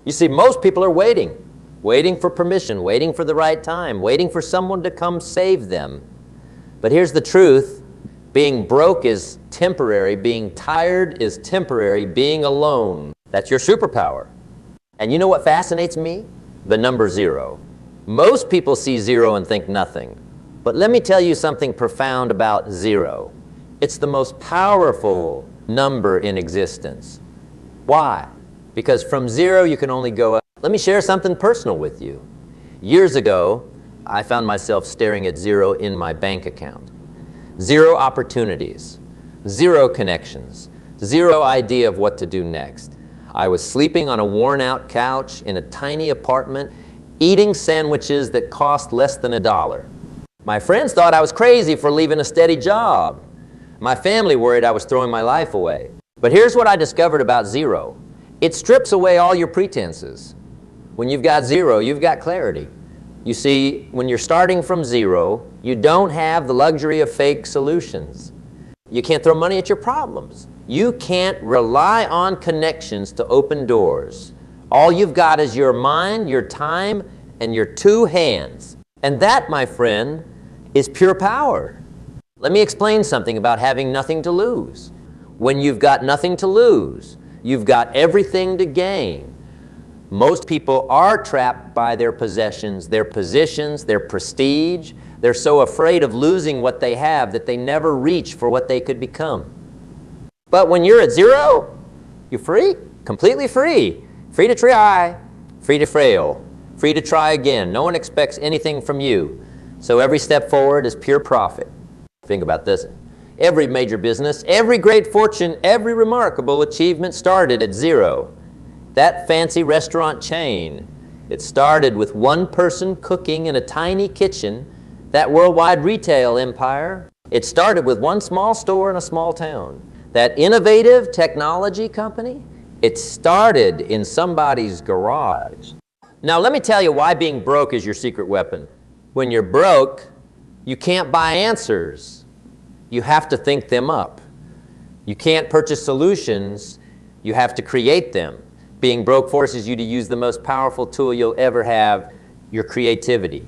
You see, most people are waiting for permission, waiting for the right time, waiting for someone to come save them. But here's the truth. Being broke is temporary. Being tired is temporary. Being alone, that's your superpower. And you know what fascinates me? The number 0. Most people see 0 and think nothing. But let me tell you something profound about 0. It's the most powerful number in existence. Why? Because from 0 you can only go up. Let me share something personal with you. Years ago, I found myself staring at 0 in my bank account. 0 opportunities, 0 connections, 0 idea of what to do next. I was sleeping on a worn-out couch in a tiny apartment, eating sandwiches that cost less than $1. My friends thought I was crazy for leaving a steady job. My family worried I was throwing my life away. But here's what I discovered about 0. It strips away all your pretenses. When you've got 0, you've got clarity. You see, when you're starting from 0, you don't have the luxury of fake solutions. You can't throw money at your problems. You can't rely on connections to open doors. All you've got is your mind, your time, and your 2 hands. And that, my friend, is pure power. Let me explain something about having nothing to lose. When you've got nothing to lose, you've got everything to gain. Most people are trapped by their possessions, their positions, their prestige. They're so afraid of losing what they have that they never reach for what they could become. But when you're at 0, you're free, completely free. Free to try, free to fail, free to try again. No one expects anything from you. So every step forward is pure profit. Think about this. Every major business, every great fortune, every remarkable achievement started at 0. That fancy restaurant chain, it started with one person cooking in a tiny kitchen. That worldwide retail empire, it started with one small store in a small town. That innovative technology company, it started in somebody's garage. Now let me tell you why being broke is your secret weapon. When you're broke, you can't buy answers. You have to think them up. You can't purchase solutions. You have to create them. Being broke forces you to use the most powerful tool you'll ever have, your creativity.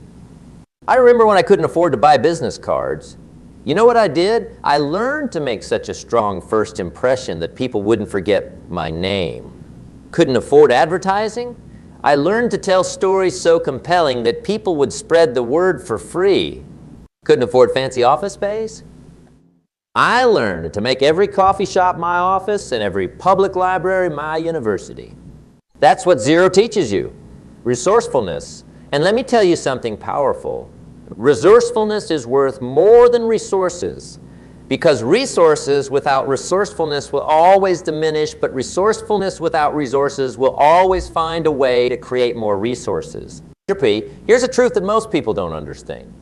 I remember when I couldn't afford to buy business cards. You know what I did? I learned to make such a strong first impression that people wouldn't forget my name. Couldn't afford advertising? I learned to tell stories so compelling that people would spread the word for free. Couldn't afford fancy office space? I learned to make every coffee shop my office and every public library my university. That's what 0 teaches you, resourcefulness. And let me tell you something powerful. Resourcefulness is worth more than resources, because resources without resourcefulness will always diminish, but resourcefulness without resources will always find a way to create more resources. Here's a truth that most people don't understand.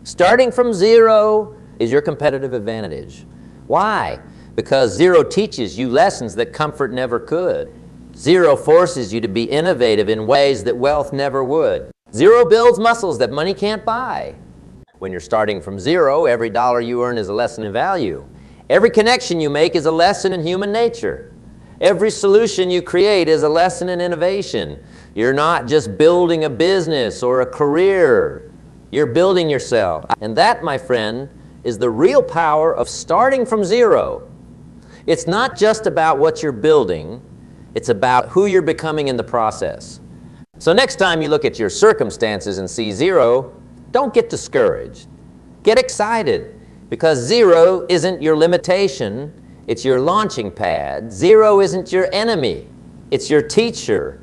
Starting from 0 is your competitive advantage. Why? Because 0 teaches you lessons that comfort never could. 0 forces you to be innovative in ways that wealth never would. 0 builds muscles that money can't buy. When you're starting from 0, every dollar you earn is a lesson in value. Every connection you make is a lesson in human nature. Every solution you create is a lesson in innovation. You're not just building a business or a career. You're building yourself. And that, my friend, is the real power of starting from 0. It's not just about what you're building. It's about who you're becoming in the process. So next time you look at your circumstances and see 0, don't get discouraged. Get excited, because 0 isn't your limitation, it's your launching pad. 0 isn't your enemy, it's your teacher.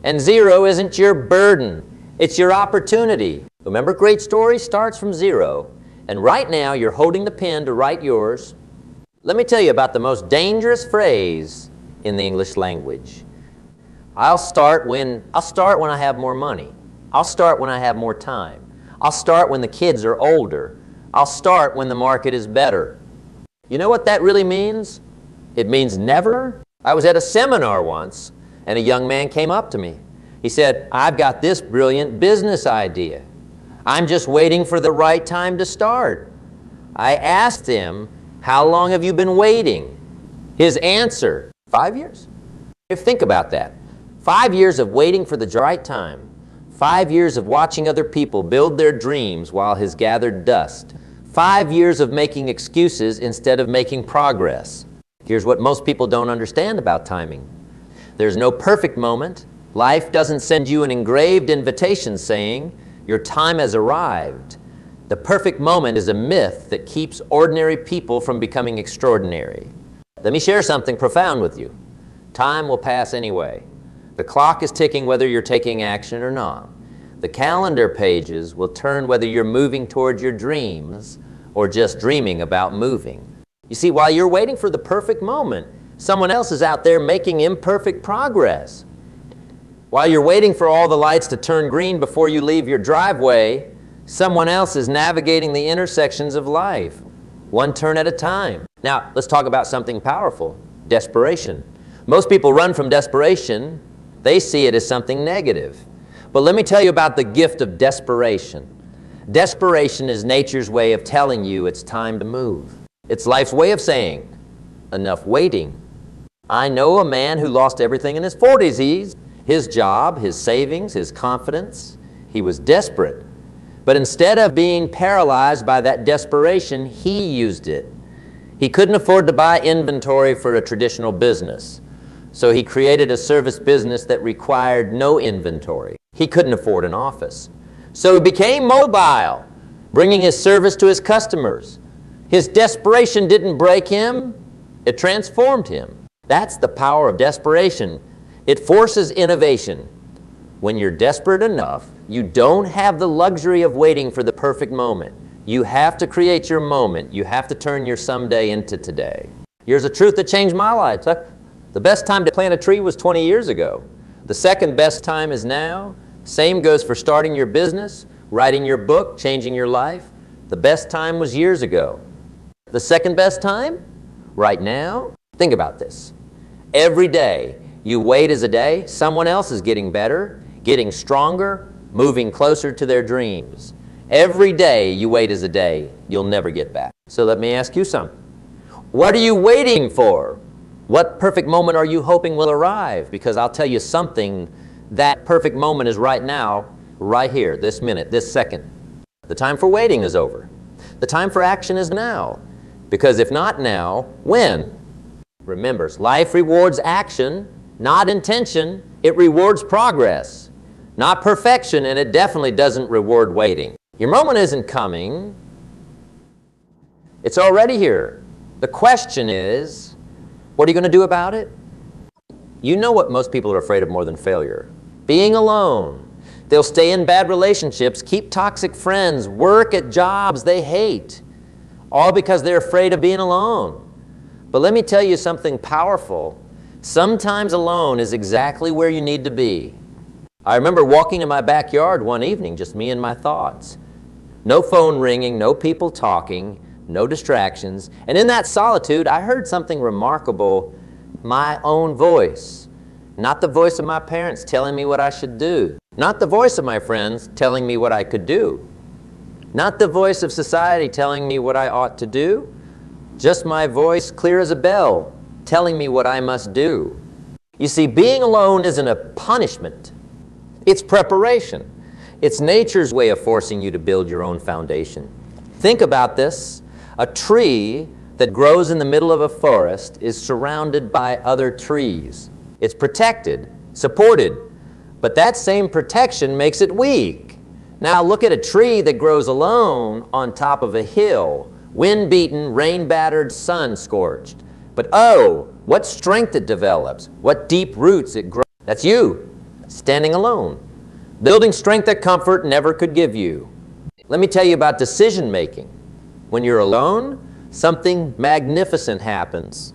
And 0 isn't your burden, it's your opportunity. Remember, great story starts from 0. And right now you're holding the pen to write yours. Let me tell you about the most dangerous phrase in the English language. I'll start when I have more money. I'll start when I have more time. I'll start when the kids are older. I'll start when the market is better. You know what that really means? It means never. I was at a seminar once, and a young man came up to me. He said, I've got this brilliant business idea. I'm just waiting for the right time to start. I asked him, how long have you been waiting? His answer, 5 years. Think about that. 5 years of waiting for the right time. 5 years of watching other people build their dreams while his gathered dust. 5 years of making excuses instead of making progress. Here's what most people don't understand about timing. There's no perfect moment. Life doesn't send you an engraved invitation saying, your time has arrived. The perfect moment is a myth that keeps ordinary people from becoming extraordinary. Let me share something profound with you. Time will pass anyway. The clock is ticking whether you're taking action or not. The calendar pages will turn whether you're moving toward your dreams or just dreaming about moving. You see, while you're waiting for the perfect moment, someone else is out there making imperfect progress. While you're waiting for all the lights to turn green before you leave your driveway, someone else is navigating the intersections of life, one turn at a time. Now, let's talk about something powerful, desperation. Most people run from desperation. They see it as something negative. But let me tell you about the gift of desperation. Desperation is nature's way of telling you it's time to move. It's life's way of saying, enough waiting. I know a man who lost everything in his 40s. His job, his savings, his confidence. He was desperate. But instead of being paralyzed by that desperation, he used it. He couldn't afford to buy inventory for a traditional business. So he created a service business that required no inventory. He couldn't afford an office. So he became mobile, bringing his service to his customers. His desperation didn't break him, it transformed him. That's the power of desperation. It forces innovation. When you're desperate enough, you don't have the luxury of waiting for the perfect moment. You have to create your moment. You have to turn your someday into today. Here's a truth that changed my life. The best time to plant a tree was 20 years ago. The second best time is now. Same goes for starting your business, writing your book, changing your life. The best time was years ago. The second best time? Right now. Think about this. Every day you wait as a day, someone else is getting better, getting stronger, moving closer to their dreams. Every day you wait as a day, you'll never get back. So let me ask you something. What are you waiting for? What perfect moment are you hoping will arrive? Because I'll tell you something, that perfect moment is right now, right here, this minute, this second. The time for waiting is over. The time for action is now. Because if not now, when? Remember, life rewards action, not intention. It rewards progress, not perfection, and it definitely doesn't reward waiting. Your moment isn't coming. It's already here. The question is, what are you going to do about it? You know what most people are afraid of more than failure? Being alone. They'll stay in bad relationships, keep toxic friends, work at jobs they hate, all because they're afraid of being alone. But let me tell you something powerful. Sometimes alone is exactly where you need to be. I remember walking in my backyard one evening, just me and my thoughts. No phone ringing, no people talking, no distractions. And in that solitude, I heard something remarkable, my own voice. Not the voice of my parents telling me what I should do. Not the voice of my friends telling me what I could do. Not the voice of society telling me what I ought to do. Just my voice, clear as a bell, telling me what I must do. You see, being alone isn't a punishment. It's preparation. It's nature's way of forcing you to build your own foundation. Think about this. A tree that grows in the middle of a forest is surrounded by other trees. It's protected, supported, but that same protection makes it weak. Now look at a tree that grows alone on top of a hill, wind-beaten, rain-battered, sun-scorched. But oh, what strength it develops, what deep roots it grows. That's you, standing alone, building strength that comfort never could give you. Let me tell you about decision-making. When you're alone, something magnificent happens.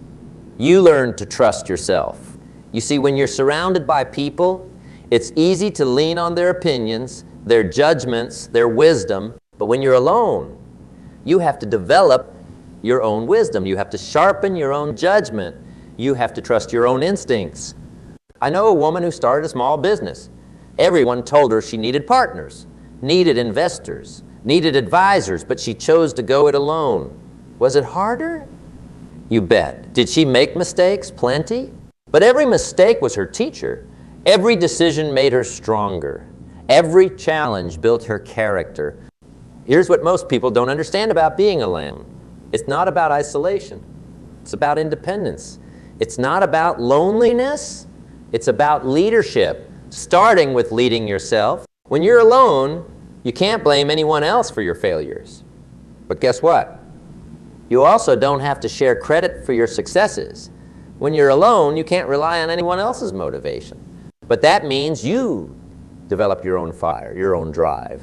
You learn to trust yourself. You see, when you're surrounded by people, it's easy to lean on their opinions, their judgments, their wisdom. But when you're alone, you have to develop your own wisdom. You have to sharpen your own judgment. You have to trust your own instincts. I know a woman who started a small business. Everyone told her she needed partners, needed investors, needed advisors, but she chose to go it alone. Was it harder? You bet. Did she make mistakes? Plenty. But every mistake was her teacher. Every decision made her stronger. Every challenge built her character. Here's what most people don't understand about being alone. It's not about isolation. It's about independence. It's not about loneliness. It's about leadership, starting with leading yourself. When you're alone, you can't blame anyone else for your failures. But guess what? You also don't have to share credit for your successes. When you're alone, you can't rely on anyone else's motivation. But that means you develop your own fire, your own drive,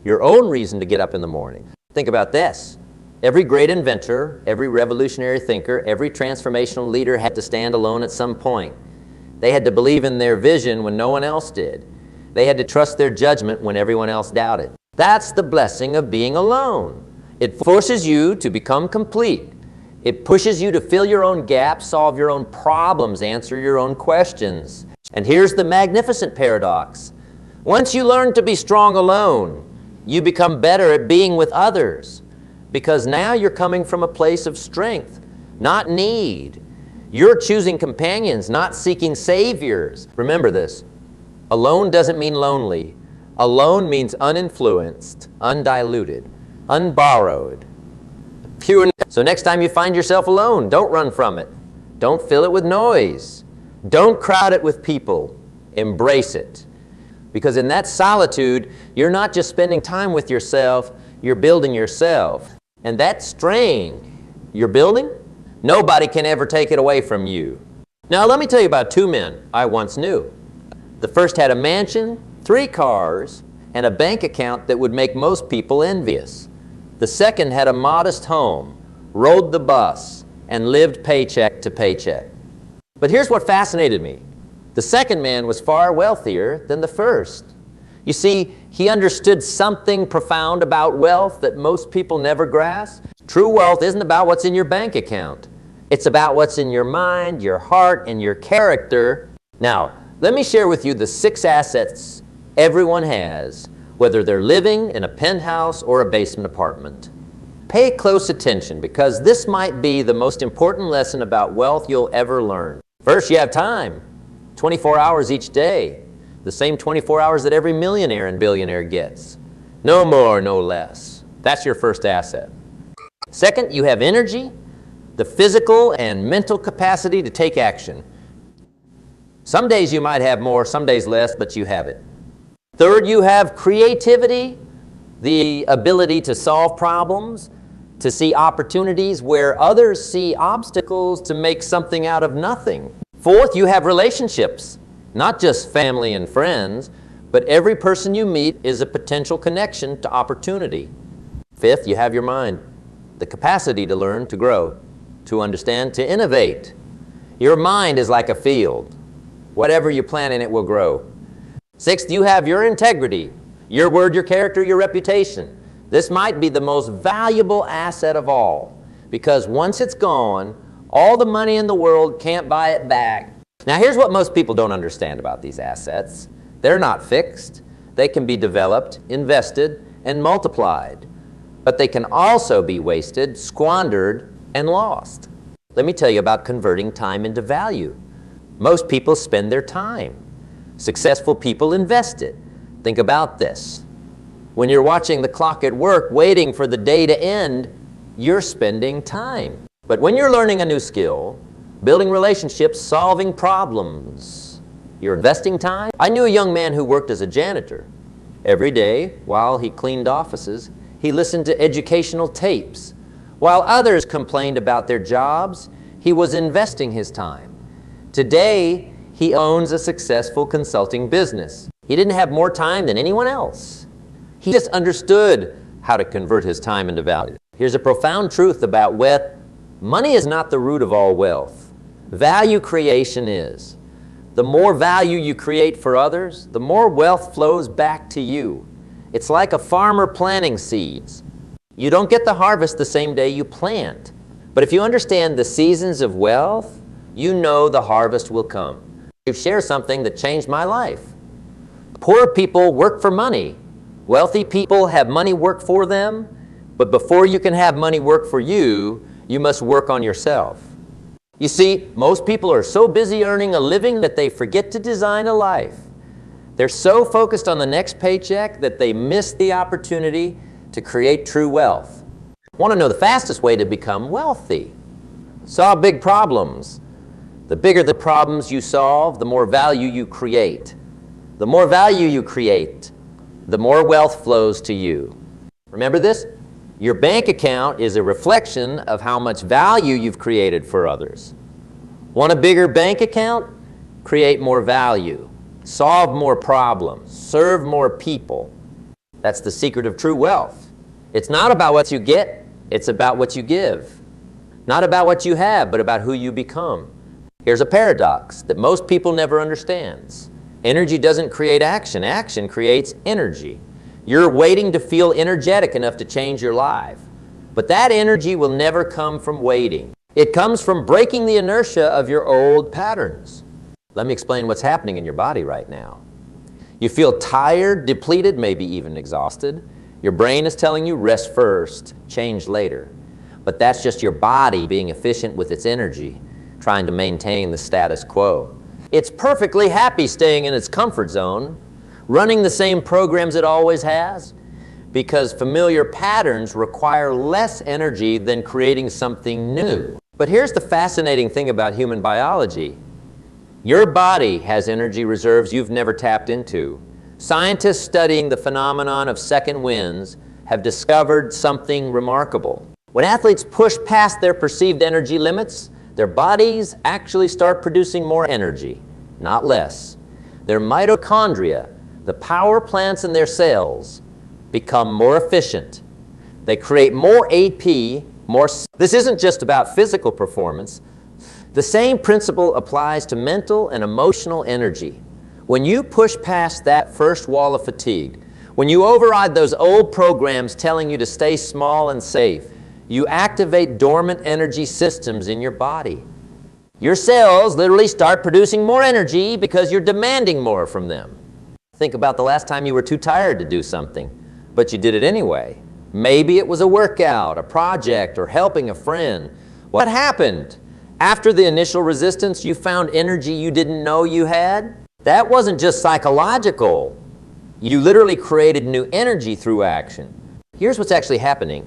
your own reason to get up in the morning. Think about this. Every great inventor, every revolutionary thinker, every transformational leader had to stand alone at some point. They had to believe in their vision when no one else did. They had to trust their judgment when everyone else doubted. That's the blessing of being alone. It forces you to become complete. It pushes you to fill your own gaps, solve your own problems, answer your own questions. And here's the magnificent paradox. Once you learn to be strong alone, you become better at being with others, because now you're coming from a place of strength, not need. You're choosing companions, not seeking saviors. Remember this. Alone doesn't mean lonely. Alone means uninfluenced, undiluted, unborrowed, pure. So next time you find yourself alone, don't run from it. Don't fill it with noise. Don't crowd it with people. Embrace it. Because in that solitude, you're not just spending time with yourself, you're building yourself. And that strength you're building, nobody can ever take it away from you. Now let me tell you about two men I once knew. The first had a mansion, 3 cars, and a bank account that would make most people envious. The second had a modest home, rode the bus, and lived paycheck to paycheck. But here's what fascinated me. The second man was far wealthier than the first. You see, he understood something profound about wealth that most people never grasp. True wealth isn't about what's in your bank account. It's about what's in your mind, your heart, and your character. Now, let me share with you the 6 assets everyone has, whether they're living in a penthouse or a basement apartment. Pay close attention, because this might be the most important lesson about wealth you'll ever learn. First, you have time. 24 hours each day, the same 24 hours that every millionaire and billionaire gets. No more, no less. That's your first asset. Second, you have energy, the physical and mental capacity to take action. Some days you might have more, some days less, but you have it. Third, you have creativity, the ability to solve problems, to see opportunities where others see obstacles, to make something out of nothing. Fourth, you have relationships, not just family and friends, but every person you meet is a potential connection to opportunity. Fifth, you have your mind, the capacity to learn, to grow, to understand, to innovate. Your mind is like a field. Whatever you plant in it will grow. Sixth, you have your integrity, your word, your character, your reputation. This might be the most valuable asset of all, because once it's gone, all the money in the world can't buy it back. Now here's what most people don't understand about these assets. They're not fixed. They can be developed, invested, and multiplied. But they can also be wasted, squandered, and lost. Let me tell you about converting time into value. Most people spend their time. Successful people invest it. Think about this. When you're watching the clock at work, waiting for the day to end, you're spending time. But when you're learning a new skill, building relationships, solving problems, you're investing time. I knew a young man who worked as a janitor. Every day, while he cleaned offices, he listened to educational tapes. While others complained about their jobs, he was investing his time. Today, he owns a successful consulting business. He didn't have more time than anyone else. He just understood how to convert his time into value. Here's a profound truth about wealth. Money is not the root of all wealth. Value creation is. The more value you create for others, the more wealth flows back to you. It's like a farmer planting seeds. You don't get the harvest the same day you plant. But if you understand the seasons of wealth, you know the harvest will come. You share something that changed my life. Poor people work for money. Wealthy people have money work for them. But before you can have money work for you, you must work on yourself. You see, most people are so busy earning a living that they forget to design a life. They're so focused on the next paycheck that they miss the opportunity to create true wealth. Want to know the fastest way to become wealthy? Solve big problems. The bigger the problems you solve, the more value you create. The more value you create, the more wealth flows to you. Remember this? Your bank account is a reflection of how much value you've created for others. Want a bigger bank account? Create more value. Solve more problems. Serve more people. That's the secret of true wealth. It's not about what you get, it's about what you give. Not about what you have, but about who you become. Here's a paradox that most people never understands. Energy doesn't create action. Action creates energy. You're waiting to feel energetic enough to change your life. But that energy will never come from waiting. It comes from breaking the inertia of your old patterns. Let me explain what's happening in your body right now. You feel tired, depleted, maybe even exhausted. Your brain is telling you rest first, change later. But that's just your body being efficient with its energy, trying to maintain the status quo. It's perfectly happy staying in its comfort zone, running the same programs it always has, because familiar patterns require less energy than creating something new. But here's the fascinating thing about human biology. Your body has energy reserves you've never tapped into. Scientists studying the phenomenon of second winds have discovered something remarkable. When athletes push past their perceived energy limits, their bodies actually start producing more energy, not less. Their mitochondria, the power plants in their cells, become more efficient. They create more AP, more. This isn't just about physical performance. The same principle applies to mental and emotional energy. When you push past that first wall of fatigue, when you override those old programs telling you to stay small and safe, you activate dormant energy systems in your body. Your cells literally start producing more energy because you're demanding more from them. Think about the last time you were too tired to do something, but you did it anyway. Maybe it was a workout, a project, or helping a friend. What happened? After the initial resistance, you found energy you didn't know you had? That wasn't just psychological. You literally created new energy through action. Here's what's actually happening.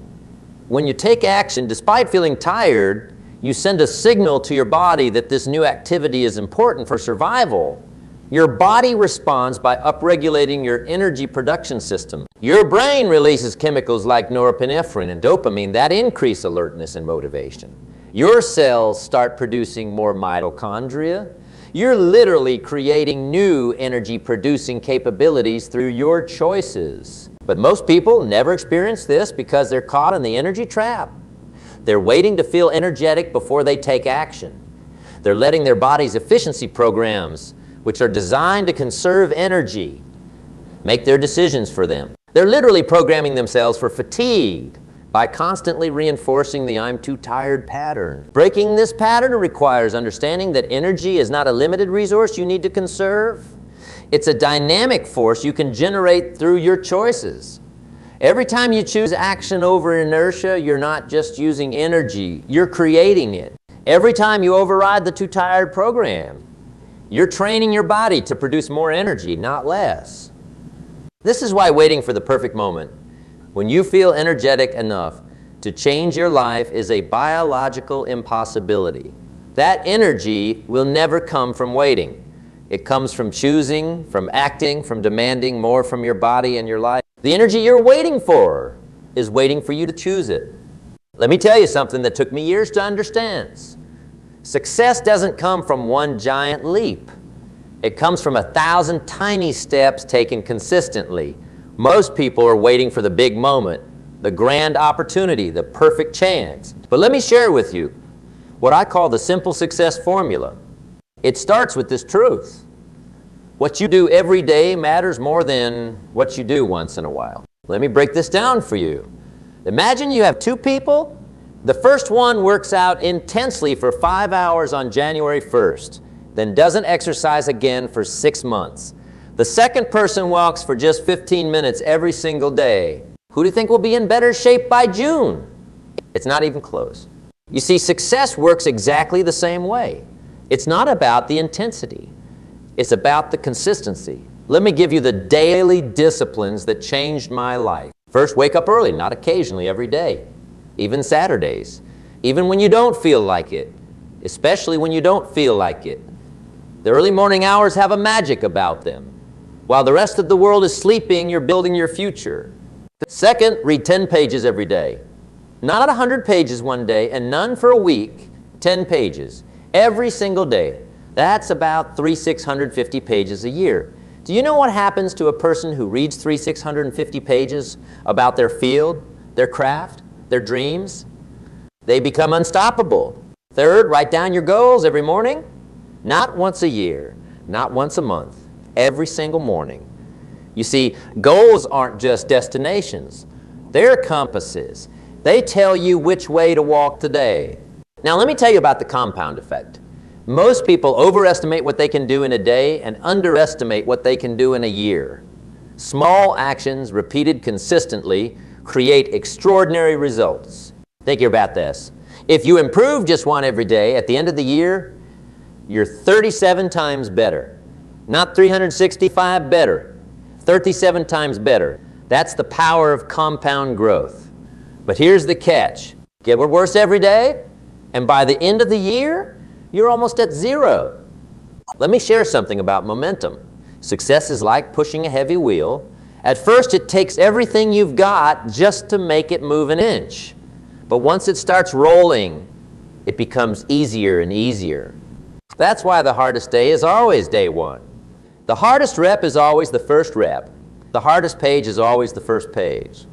When you take action, despite feeling tired, you send a signal to your body that this new activity is important for survival. Your body responds by upregulating your energy production system. Your brain releases chemicals like norepinephrine and dopamine that increase alertness and motivation. Your cells start producing more mitochondria. You're literally creating new energy-producing capabilities through your choices. But most people never experience this because they're caught in the energy trap. They're waiting to feel energetic before they take action. They're letting their body's efficiency programs, which are designed to conserve energy, make their decisions for them. They're literally programming themselves for fatigue by constantly reinforcing the "I'm too tired" pattern. Breaking this pattern requires understanding that energy is not a limited resource you need to conserve. It's a dynamic force you can generate through your choices. Every time you choose action over inertia, you're not just using energy, you're creating it. Every time you override the "too tired" program, you're training your body to produce more energy, not less. This is why waiting for the perfect moment, when you feel energetic enough to change your life, is a biological impossibility. That energy will never come from waiting. It comes from choosing, from acting, from demanding more from your body and your life. The energy you're waiting for is waiting for you to choose it. Let me tell you something that took me years to understand. Success doesn't come from one giant leap. It comes from 1,000 tiny steps taken consistently. Most people are waiting for the big moment, the grand opportunity, the perfect chance. But let me share with you what I call the simple success formula. It starts with this truth. What you do every day matters more than what you do once in a while. Let me break this down for you. Imagine you have two people. The first one works out intensely for 5 hours on January 1st, then doesn't exercise again for 6 months. The second person walks for just 15 minutes every single day. Who do you think will be in better shape by June? It's not even close. You see, success works exactly the same way. It's not about the intensity. It's about the consistency. Let me give you the daily disciplines that changed my life. First, wake up early, not occasionally, every day, even Saturdays, even when you don't feel like it, especially when you don't feel like it. The early morning hours have a magic about them. While the rest of the world is sleeping, you're building your future. Second, read 10 pages every day. Not 100 pages one day, and none for a week, 10 pages. Every single day. That's about 650 pages a year. Do you know what happens to a person who reads 650 pages about their field, their craft, their dreams? They become unstoppable. Third, write down your goals every morning. Not once a year, not once a month, every single morning. You see, goals aren't just destinations. They're compasses. They tell you which way to walk today. Now let me tell you about the compound effect. Most people overestimate what they can do in a day and underestimate what they can do in a year. Small actions repeated consistently create extraordinary results. Think about this. If you improve just one every day, at the end of the year, you're 37 times better. Not 365 better, 37 times better. That's the power of compound growth. But here's the catch. Get worse every day, and by the end of the year, you're almost at zero. Let me share something about momentum. Success is like pushing a heavy wheel. At first, it takes everything you've got just to make it move an inch. But once it starts rolling, it becomes easier and easier. That's why the hardest day is always day one. The hardest rep is always the first rep. The hardest page is always the first page.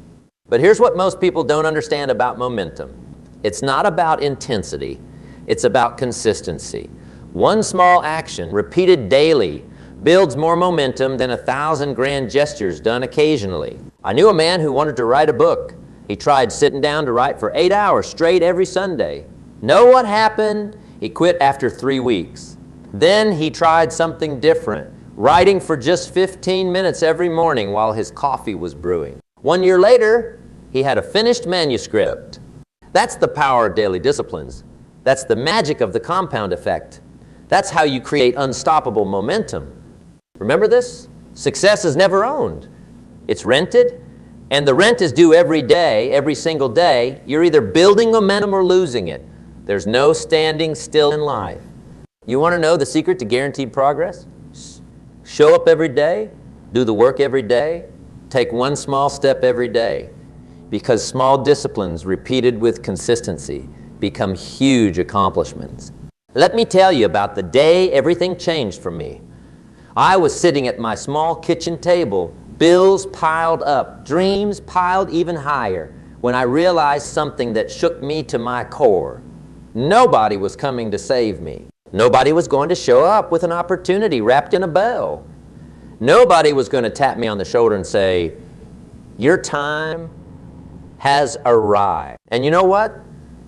But here's what most people don't understand about momentum. It's not about intensity. It's about consistency. One small action, repeated daily, builds more momentum than 1,000 grand gestures done occasionally. I knew a man who wanted to write a book. He tried sitting down to write for 8 hours straight every Sunday. Know what happened? He quit after 3 weeks. Then he tried something different, writing for just 15 minutes every morning while his coffee was brewing. 1 year later, he had a finished manuscript. That's the power of daily disciplines. That's the magic of the compound effect. That's how you create unstoppable momentum. Remember this? Success is never owned. It's rented, and the rent is due every day, every single day. You're either building momentum or losing it. There's no standing still in life. You want to know the secret to guaranteed progress? Show up every day, do the work every day, take one small step every day. Because small disciplines repeated with consistency become huge accomplishments. Let me tell you about the day everything changed for me. I was sitting at my small kitchen table, bills piled up, dreams piled even higher, when I realized something that shook me to my core. Nobody was coming to save me. Nobody was going to show up with an opportunity wrapped in a bow. Nobody was going to tap me on the shoulder and say, "Your time has arrived." And you know what?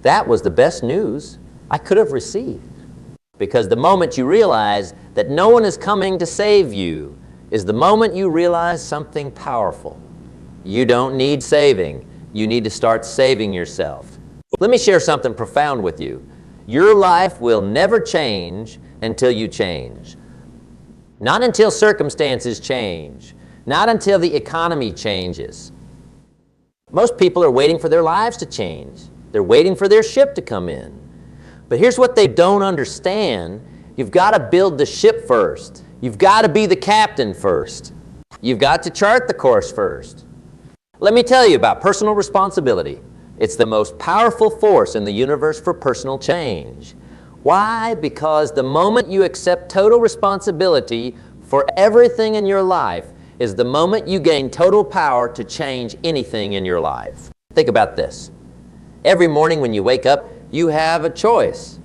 That was the best news I could have received. Because the moment you realize that no one is coming to save you is the moment you realize something powerful. You don't need saving. You need to start saving yourself. Let me share something profound with you. Your life will never change until you change. Not until circumstances change. Not until the economy changes. Most people are waiting for their lives to change. They're waiting for their ship to come in. But here's what they don't understand. You've got to build the ship first. You've got to be the captain first. You've got to chart the course first. Let me tell you about personal responsibility. It's the most powerful force in the universe for personal change. Why? Because the moment you accept total responsibility for everything in your life is the moment you gain total power to change anything in your life. Think about this. Every morning when you wake up, you have a choice.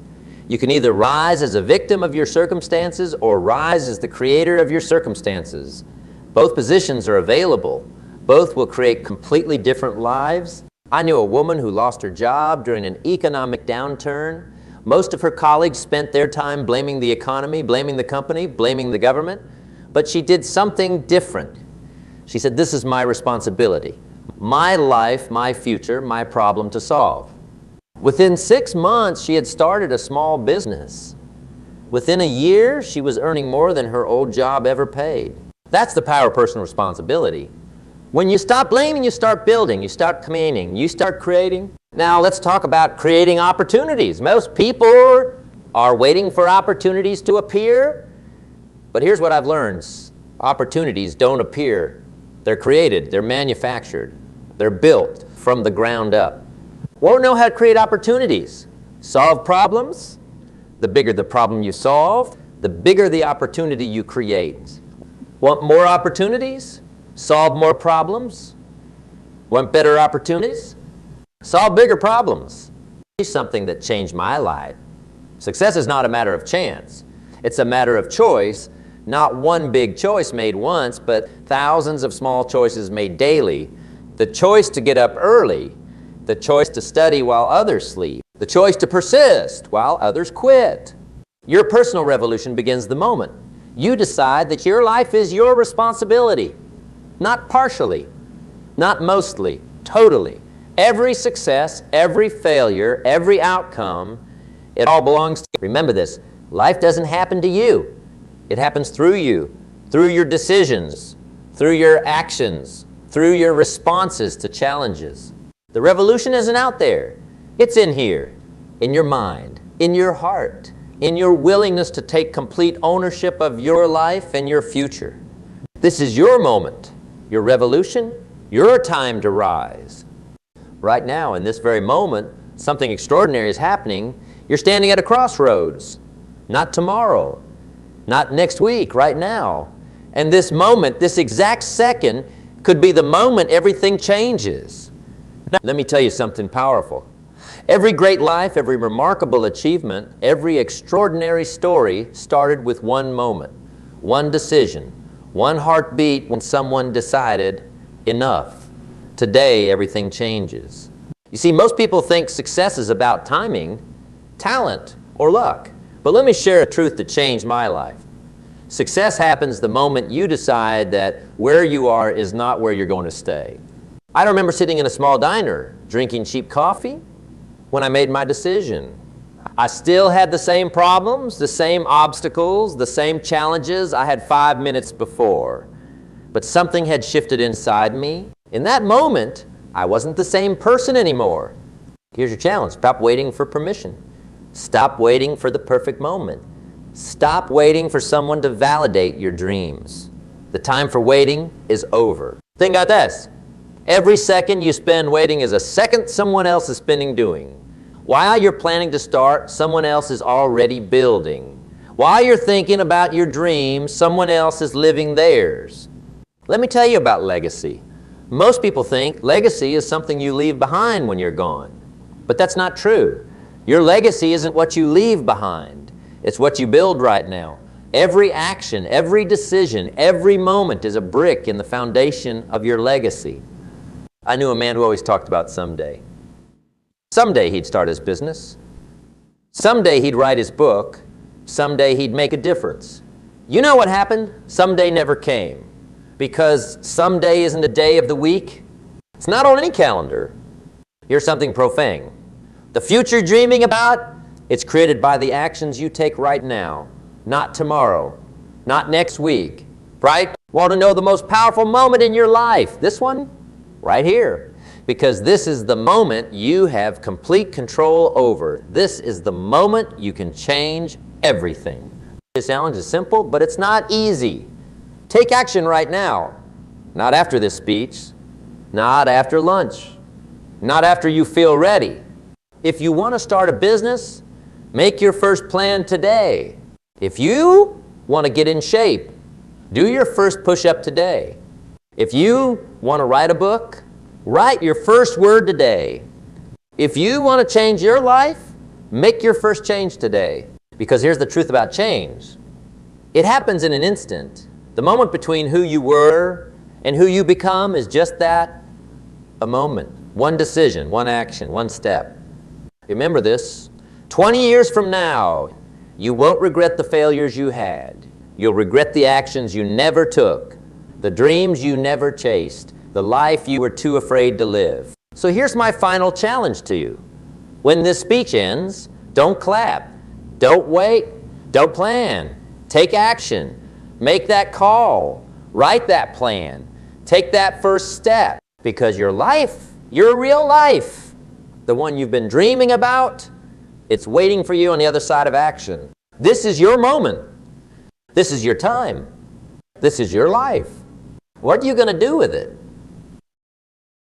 You can either rise as a victim of your circumstances or rise as the creator of your circumstances. Both positions are available. Both will create completely different lives. I knew a woman who lost her job during an economic downturn. Most of her colleagues spent their time blaming the economy, blaming the company, blaming the government. But she did something different. She said, "This is my responsibility. My life, my future, my problem to solve." Within 6 months, she had started a small business. Within a year, she was earning more than her old job ever paid. That's the power of personal responsibility. When you stop blaming, you start building, you start complaining, you start creating. Now let's talk about creating opportunities. Most people are waiting for opportunities to appear, but here's what I've learned. Opportunities don't appear. They're created, they're manufactured, they're built from the ground up. Won't know how to create opportunities. Solve problems. The bigger the problem you solve, the bigger the opportunity you create. Want more opportunities? Solve more problems. Want better opportunities? Solve bigger problems. Here's something that changed my life. Success is not a matter of chance. It's a matter of choice. Not one big choice made once, but thousands of small choices made daily. The choice to get up early, the choice to study while others sleep, the choice to persist while others quit. Your personal revolution begins the moment you decide that your life is your responsibility. Not partially, not mostly, totally. Every success, every failure, every outcome, it all belongs to you. Remember this, life doesn't happen to you. It happens through you, through your decisions, through your actions, through your responses to challenges. The revolution isn't out there. It's in here, in your mind, in your heart, in your willingness to take complete ownership of your life and your future. This is your moment, your revolution, your time to rise. Right now, in this very moment, something extraordinary is happening. You're standing at a crossroads. Not tomorrow, not next week, right now. And this moment, this exact second, could be the moment everything changes. Now, let me tell you something powerful. Every great life, every remarkable achievement, every extraordinary story started with one moment, one decision, one heartbeat when someone decided, enough. Today, everything changes. You see, most people think success is about timing, talent, or luck. But let me share a truth that changed my life. Success happens the moment you decide that where you are is not where you're going to stay. I remember sitting in a small diner, drinking cheap coffee, when I made my decision. I still had the same problems, the same obstacles, the same challenges I had 5 minutes before. But something had shifted inside me. In that moment, I wasn't the same person anymore. Here's your challenge. Stop waiting for permission. Stop waiting for the perfect moment. Stop waiting for someone to validate your dreams. The time for waiting is over. Think about this. Every second you spend waiting is a second someone else is spending doing. While you're planning to start, someone else is already building. While you're thinking about your dreams, someone else is living theirs. Let me tell you about legacy. Most people think legacy is something you leave behind when you're gone. But that's not true. Your legacy isn't what you leave behind. It's what you build right now. Every action, every decision, every moment is a brick in the foundation of your legacy. I knew a man who always talked about someday. Someday he'd start his business. Someday he'd write his book. Someday he'd make a difference. You know what happened? Someday never came. Because someday isn't a day of the week. It's not on any calendar. Here's something profane. The future you're dreaming about, it's created by the actions you take right now. Not tomorrow. Not next week. Right? Want to know the most powerful moment in your life? This one? Right here. Because this is the moment you have complete control over. This is the moment you can change everything. This challenge is simple, but it's not easy. Take action right now. Not after this speech. Not after lunch. Not after you feel ready. If you want to start a business, make your first plan today. If you want to get in shape, do your first push-up today. If you want to write a book, write your first word today. If you want to change your life, make your first change today. Because here's the truth about change. It happens in an instant. The moment between who you were and who you become is just that, a moment. One decision, one action, one step. Remember this, 20 years from now, you won't regret the failures you had. You'll regret the actions you never took, the dreams you never chased, the life you were too afraid to live. So here's my final challenge to you. When this speech ends, don't clap. Don't wait. Don't plan. Take action. Make that call. Write that plan. Take that first step. Because your life, your real life, the one you've been dreaming about, it's waiting for you on the other side of action. This is your moment. This is your time. This is your life. What are you going to do with it?